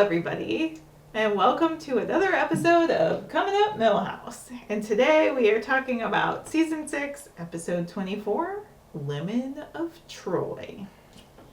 everybody, and welcome to another episode of Coming Up Milhouse. And today we are talking about Season 6, Episode 24, Lemon of Troy.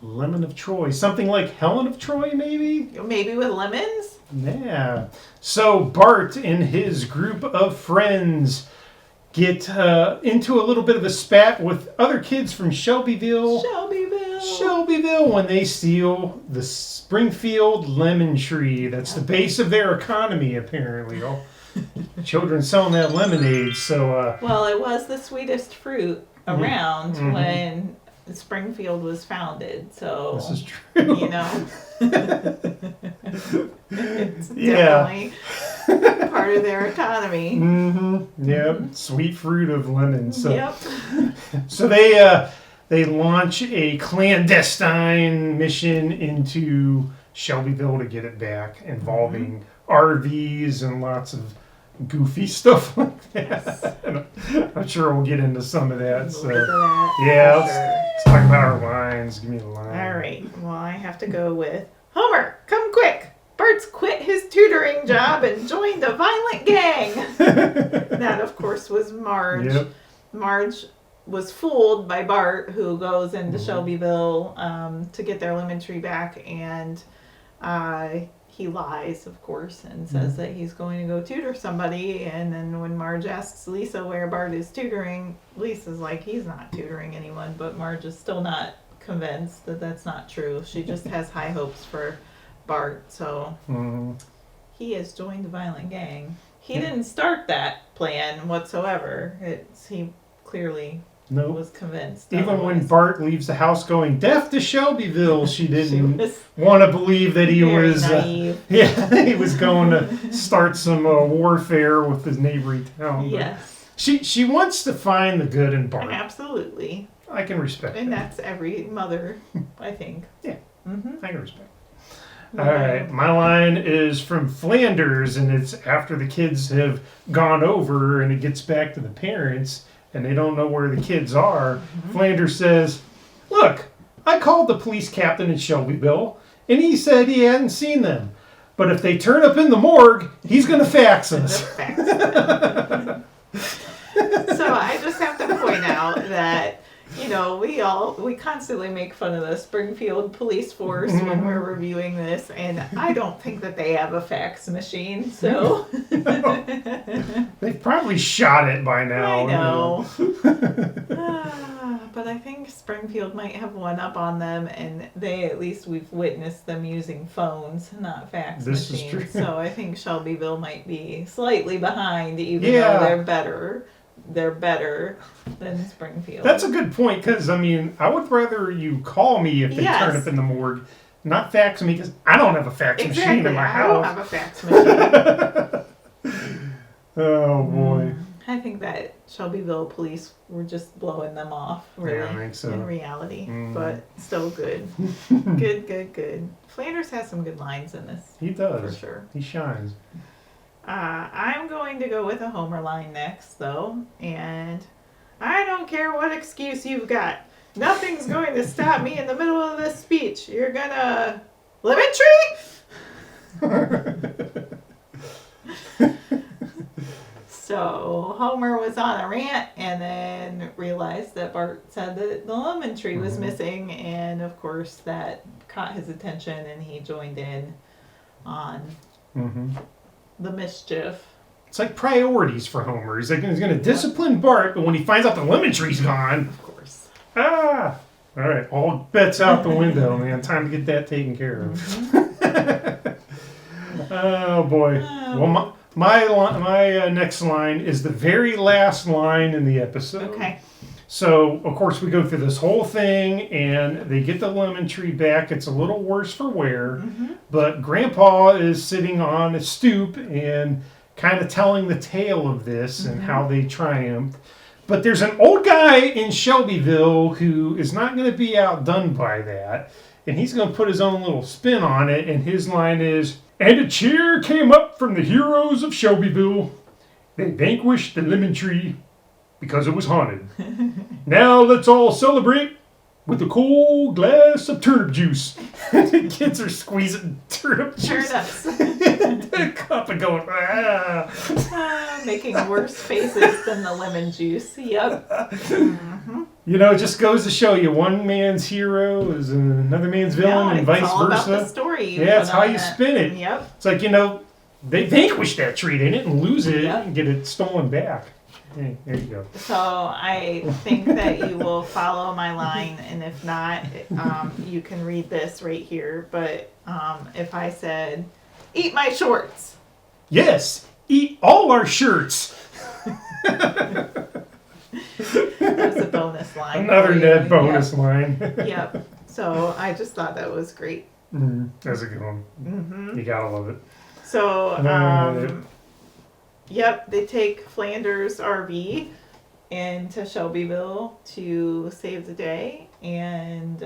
Lemon of Troy. Something like Helen of Troy, maybe? Maybe with lemons? Yeah. So Bart and his group of friends get into a little bit of a spat with other kids from Shelbyville when they steal the Springfield lemon tree. That's the base of their economy, apparently. All children selling that lemonade. So well, it was the sweetest fruit around when Springfield was founded. So this is true. You know, it's definitely part of their economy. Yep, sweet fruit of lemons. So, yep. So they launch a clandestine mission into Shelbyville to get it back, involving RVs and lots of goofy stuff like that. Yes. I'm sure we'll get into some of that. Let's talk about our lines. Give me the line. All right. Well, I have to go with Homer. Come quick. Bart's quit his tutoring job and joined a violent gang. That, of course, was Marge. Yep. Marge was fooled by Bart, who goes into Shelbyville to get their lemon tree back, and he lies, of course, and says that he's going to go tutor somebody. And then when Marge asks Lisa where Bart is tutoring, Lisa's like, he's not tutoring anyone, but Marge is still not convinced that that's not true. She just has high hopes for Bart, so he has joined a violent gang. He didn't start that plan whatsoever. He clearly was convinced. Even when Bart leaves the house going deaf to Shelbyville, she didn't want to believe that he was naive. He was going to start some warfare with his neighboring town. Yes. She wants to find the good in Bart. Absolutely. I can respect that. And that's every mother, I think. Yeah. I can respect. All right, my line is from Flanders, and it's after the kids have gone over, and it gets back to the parents, and they don't know where the kids are. Flanders says, "Look, I called the police captain in Shelbyville, and he said he hadn't seen them. But if they turn up in the morgue, he's going to fax us." So I just have to point out that, you know, we constantly make fun of the Springfield police force when we're reviewing this, and I don't think that they have a fax machine, so. They've probably shot it by now. I know. But I think Springfield might have one up on them, and we've witnessed them using phones, not fax machines. This is true. So I think Shelbyville might be slightly behind, even though they're better. They're better than Springfield. That's a good point, because, I mean, I would rather you call me if they turn up in the morgue, not fax me, because I don't have a fax machine in my house. I don't have a fax machine. Oh, boy. I think that Shelbyville police were just blowing them off, really, I think so. in reality. But still good. Good. Flanders has some good lines in this. He does. For sure. He shines. I'm going to go with a Homer line next, though, and I don't care what excuse you've got. Nothing's going to stop me in the middle of this speech. You're gonna... Lemon tree? So Homer was on a rant and then realized that Bart said that the lemon tree was missing, and of course that caught his attention and he joined in on the mischief. It's like priorities for Homer. He's going to discipline Bart, but when he finds out the lemon tree's gone... Of course. All right, all bets out the window, man. Time to get that taken care of. Oh, boy. Well, my next line is the very last line in the episode. Okay. So, of course, we go through this whole thing, and they get the lemon tree back. It's a little worse for wear, but Grandpa is sitting on a stoop and kind of telling the tale of this and how they triumphed. But there's an old guy in Shelbyville who is not going to be outdone by that, and he's going to put his own little spin on it, and his line is, "And a cheer came up from the heroes of Shelbyville. They vanquished the lemon tree because it was haunted. Now let's all celebrate with a cold glass of turnip juice. The kids are squeezing turnip juice Turnups. into a cup and going, Making worse faces than the lemon juice. Yep. Mm-hmm. You know, it just goes to show you one man's hero is another man's villain, and vice it's all versa. about the story. Yeah, it's how you spin it. Yep. It's like, you know, they vanquished that tree. They didn't lose it Yep. and get it stolen back. Hey, there you go. So I think that you will follow my line, and if not, you can read this right here. But if I said, "Eat my shorts," Yes, eat all our shirts. that's a bonus line. Another for you. Ned bonus line. Yep. So I just thought that was great. That's a good one. Mm-hmm. You gotta love it. So, yep, they take Flanders' RV into Shelbyville to save the day, and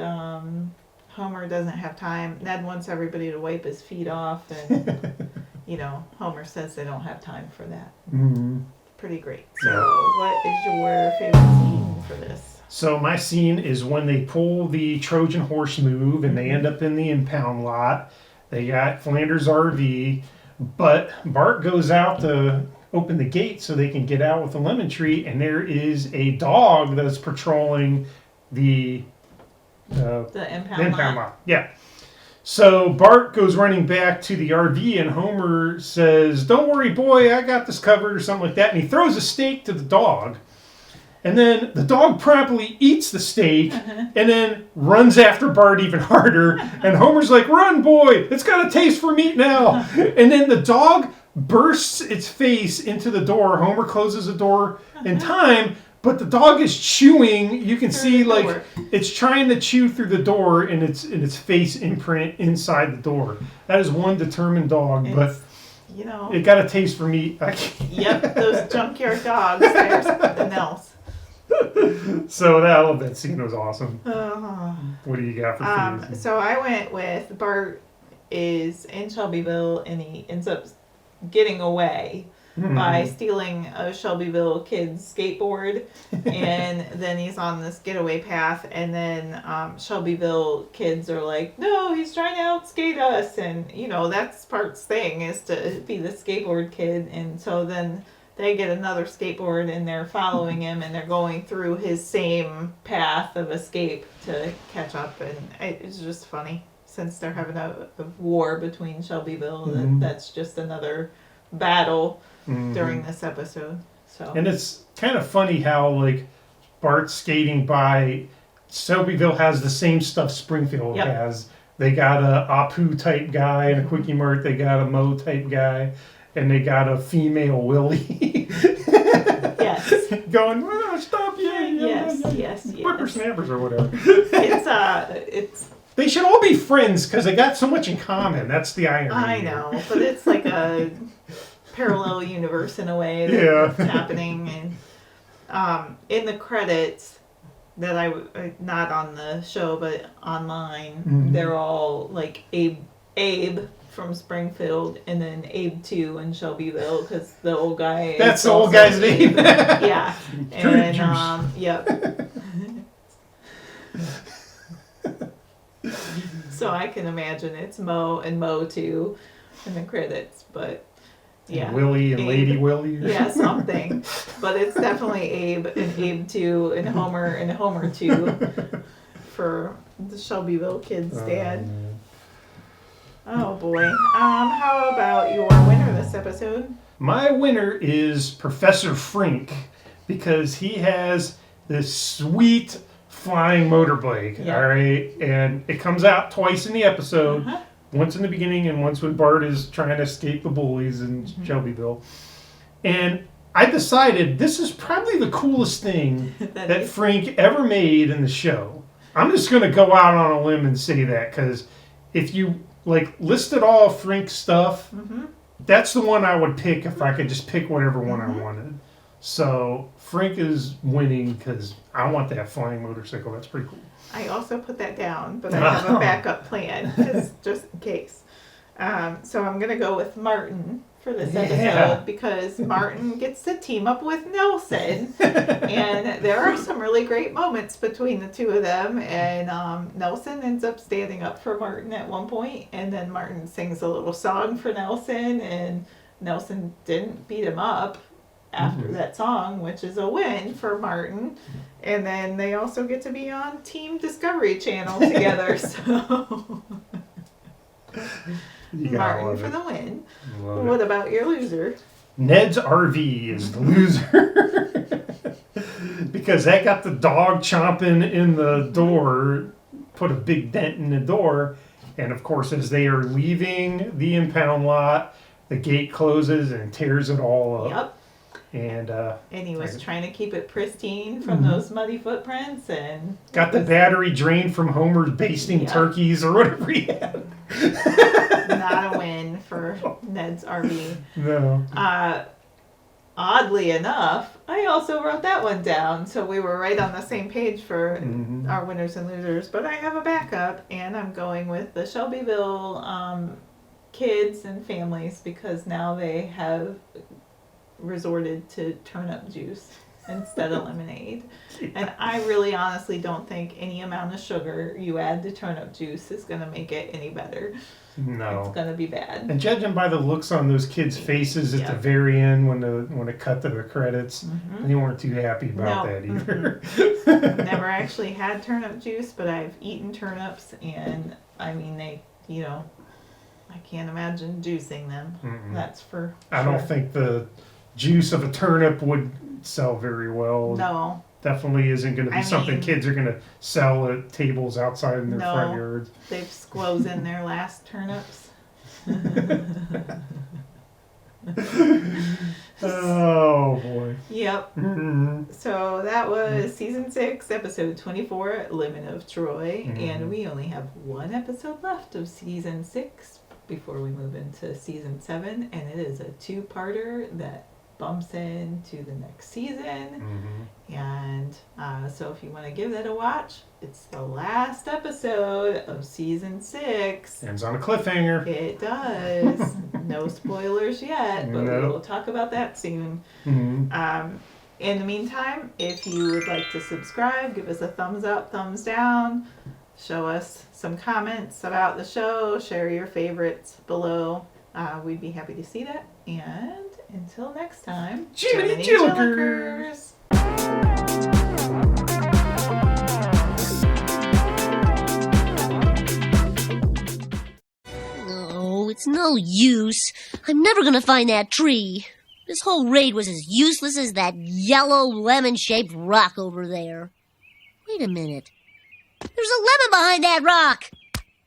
Homer doesn't have time. Ned wants everybody to wipe his feet off, and you know, Homer says they don't have time for that. Mm-hmm. Pretty great. So, what is your favorite scene for this? So my scene is when they pull the Trojan horse move and they end up in the impound lot. They got Flanders' RV, but Bart goes out to open the gate so they can get out with the lemon tree, and there is a dog that's patrolling the impound lot. Yeah. So Bart goes running back to the RV, and Homer says, "Don't worry, boy, I got this covered," or something like that. And he throws a steak to the dog. And then the dog promptly eats the steak and then runs after Bart even harder. And Homer's like, "Run, boy! It's got a taste for meat now." And then the dog bursts its face into the door. Homer closes the door in time, but the dog is chewing. You can see like it's trying to chew through the door in its face imprint inside the door. That is one determined dog, but you know, it got a taste for meat. Yep, those junkyard dogs. There's something else. So that scene was awesome. What do you got for food? So I went with Bart is in Shelbyville, and he ends up getting away by stealing a Shelbyville kid's skateboard, and then he's on this getaway path, and then Shelbyville kids are like, "No, he's trying to outskate us," and you know that's Bart's thing is to be the skateboard kid, and so then they get another skateboard and they're following him and they're going through his same path of escape to catch up, and it's just funny since they're having a war between Shelbyville. That's just another battle during this episode. So and it's kind of funny how like Bart's skating by. Shelbyville has the same stuff Springfield has. They got a Apu type guy and a Quickie Mart. They got a Mo type guy. And they got a female Willie. Yes. Going, "Oh, stop, yes. Whippersnappers or whatever." It's. They should all be friends because they got so much in common. That's the irony. I know, but it's like a parallel universe in a way that's happening. And in the credits that I not on the show but online, they're all like Abe from Springfield, and then Abe 2 in Shelbyville because the old guy. That's the old guy's name. Yeah, and yep. So I can imagine it's Mo and Mo 2 in the credits, but yeah, and Willie and Abe, Lady Willie. Yeah, something, but it's definitely Abe and Abe 2 and Homer 2 for the Shelbyville kids' dad. Oh boy. How about your winner this episode? My winner is Professor Frink because he has this sweet flying motorbike. All right, and it comes out twice in the episode. Once in the beginning and once when Bart is trying to escape the bullies in Shelbyville. And I decided this is probably the coolest thing that Frink ever made in the show. I'm just going to go out on a limb and say that because if you like listed all of Frink's stuff, that's the one I would pick if I could just pick whatever one I wanted. So Frink is winning because I want that flying motorcycle. That's pretty cool. I also put that down, but I have a backup plan just in case. So I'm going to go with Martin for this Yeah. episode because Martin gets to team up with Nelson, and there are some really great moments between the two of them. And Nelson ends up standing up for Martin at one point, and then Martin sings a little song for Nelson, and Nelson didn't beat him up after that song, which is a win for Martin. And then they also get to be on Team Discovery Channel together. So Martin for the win. What about your loser? Ned's RV is the loser. Because that got the dog chomping in the door, put a big dent in the door. And of course, as they are leaving the impound lot, the gate closes and tears it all up. Yep. And he was trying to keep it pristine from those muddy footprints, and got the battery drained from Homer's basting turkeys or whatever he had. Not a win for Ned's RV. No. Oddly enough, I also wrote that one down, so we were right on the same page for our winners and losers. But I have a backup, and I'm going with the Shelbyville kids and families because now they have resorted to turnip juice instead of lemonade. And I really honestly don't think any amount of sugar you add to turnip juice is going to make it any better. No. It's going to be bad. And judging by the looks on those kids' faces at the very end when it cut to the credits, they weren't too happy about that either. Never actually had turnip juice, but I've eaten turnips, and I mean, they, I can't imagine juicing them. That's for sure. I don't think the juice of a turnip would sell very well. No. Definitely isn't going to be something kids are going to sell at tables outside in their front yards. They've squoze in their last turnips. Oh boy. Yep. So that was season 6, episode 24, Lemon of Troy, and we only have one episode left of season 6 before we move into season 7, and it is a 2-parter that bumps into the next season. And so if you want to give that a watch, it's the last episode of season 6. Ends on a cliffhanger. It does. No spoilers yet, but we will talk about that soon. In the meantime, if you would like to subscribe, give us a thumbs up, thumbs down, show us some comments about the show, share your favorites below. We'd be happy to see that. And until next time, Jiminy Jillikers! Oh, it's no use. I'm never gonna find that tree. This whole raid was as useless as that yellow lemon-shaped rock over there. Wait a minute. There's a lemon behind that rock!